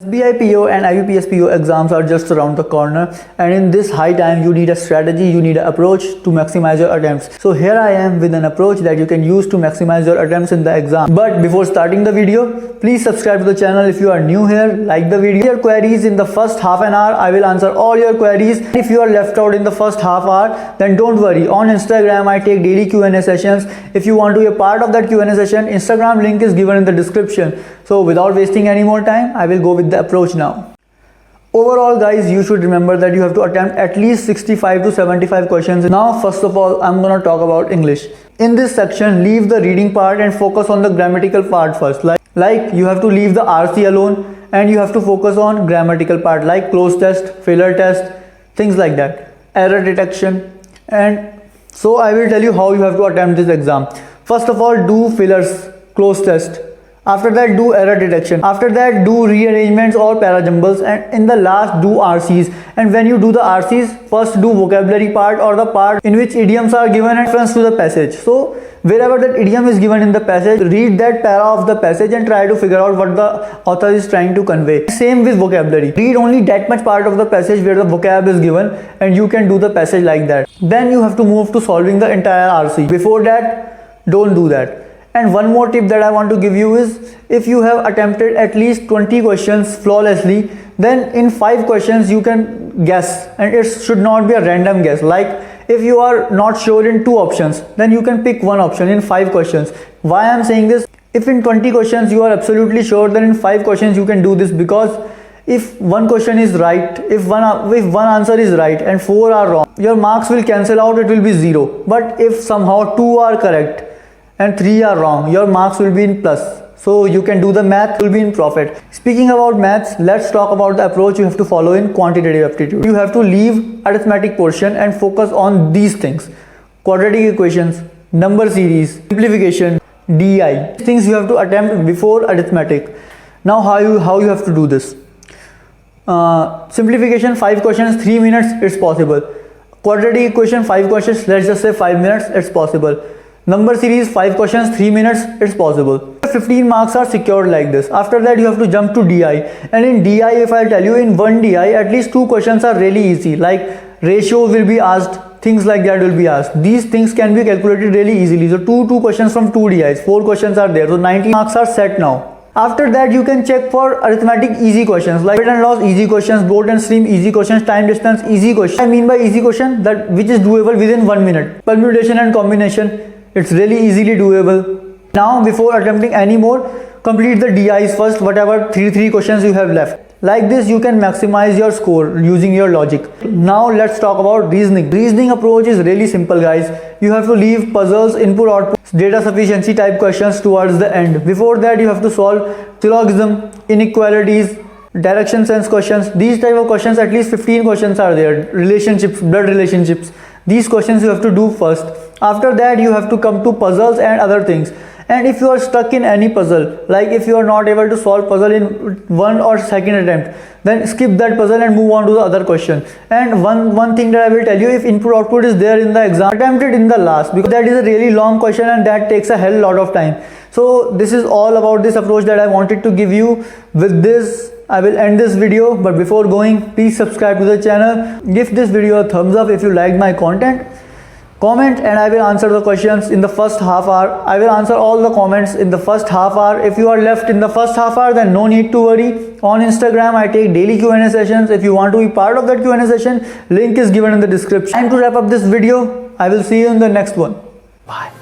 SBI PO and IBPS PO exams are just around the corner, and in this high time you need a strategy, you need an approach to maximize your attempts. So here I am with an approach that you can use to maximize your attempts in the exam. But before starting the video, please subscribe to the channel if you are new here, like the video. Your queries in the first half an hour, I will answer all your queries. If you are left out in the first half hour, then don't worry. On Instagram I take daily Q&A sessions. If you want to be a part of that Q&A session, Instagram link is given in the description. So without wasting any more time, I will go with the approach now. Overall guys, you should remember that you have to attempt at least 65 to 75 questions. Now first of all, I'm gonna talk about English. In this section, leave the reading part and focus on the grammatical part first. Like you have to leave the RC alone and you have to focus on grammatical part like cloze test, filler test, things like that, error detection. And so I will tell you how you have to attempt this exam. First of all, do fillers, cloze test. After that, do error detection. After that, do rearrangements or parajumbles, and in the last, do RCs. And when you do the RCs, first do vocabulary part or the part in which idioms are given and reference to the passage. So wherever that idiom is given in the passage, read that para of the passage and try to figure out what the author is trying to convey. Same with vocabulary. Read only that much part of the passage where the vocab is given and you can do the passage like that. Then you have to move to solving the entire RC. Before that, don't do that. And one more tip that I want to give you is, if you have attempted at least 20 questions flawlessly, then in 5 questions you can guess, and it should not be a random guess. Like if you are not sure in 2 options, then you can pick 1 option in 5 questions. Why I am saying this? If in 20 questions you are absolutely sure, then in 5 questions you can do this, because if 1 question is right, if one answer is right and 4 are wrong, your marks will cancel out, it will be 0. But if somehow 2 are correct and 3 are wrong, your marks will be in plus. So you can do the math, will be in profit. Speaking about maths, let's talk about the approach you have to follow in quantitative aptitude. You have to leave arithmetic portion and focus on these things: quadratic equations, number series, simplification, DI. Things you have to attempt before arithmetic. Now how you have to do this? Simplification, 5 questions, 3 minutes, it's possible. Quadratic equation, 5 questions, let's just say 5 minutes, it's possible. Number series, 5 questions, 3 minutes, it's possible. 15 marks are secured like this. After that, you have to jump to DI. And in DI, if I tell you, in one DI, at least 2 questions are really easy. Like ratio will be asked, things like that will be asked. These things can be calculated really easily. So two questions from 2 DIs, 4 questions are there. So 90 marks are set now. After that, you can check for arithmetic easy questions like profit and loss easy questions, boat and stream easy questions, time distance easy questions. I mean by easy question, that which is doable within 1 minute. Permutation and combination, it's really easily doable. Now before attempting any more, complete the DIs first, whatever 3 questions you have left. Like this you can maximize your score using your logic. Now let's talk about reasoning. Reasoning approach is really simple guys. You have to leave puzzles, input output, data sufficiency type questions towards the end. Before that you have to solve syllogism, inequalities, direction sense questions. These type of questions, at least 15 questions are there. Relationships, blood relationships. These questions you have to do first. After that you have to come to puzzles and other things. And if you are stuck in any puzzle, like if you are not able to solve puzzle in 1 or 2nd attempt, then skip that puzzle and move on to the other question. And one thing that I will tell you, if input output is there in the exam, attempt it in the last, because that is a really long question and that takes a hell lot of time. So this is all about this approach that I wanted to give you. With this, I will end this video, but before going, please subscribe to the channel. Give this video a thumbs up if you liked my content. Comment and I will answer the questions in the first half hour. I will answer all the comments in the first half hour. If you are left in the first half hour, then no need to worry. On Instagram, I take daily Q&A sessions. If you want to be part of that Q&A session, link is given in the description. Time to wrap up this video. I will see you in the next one. Bye.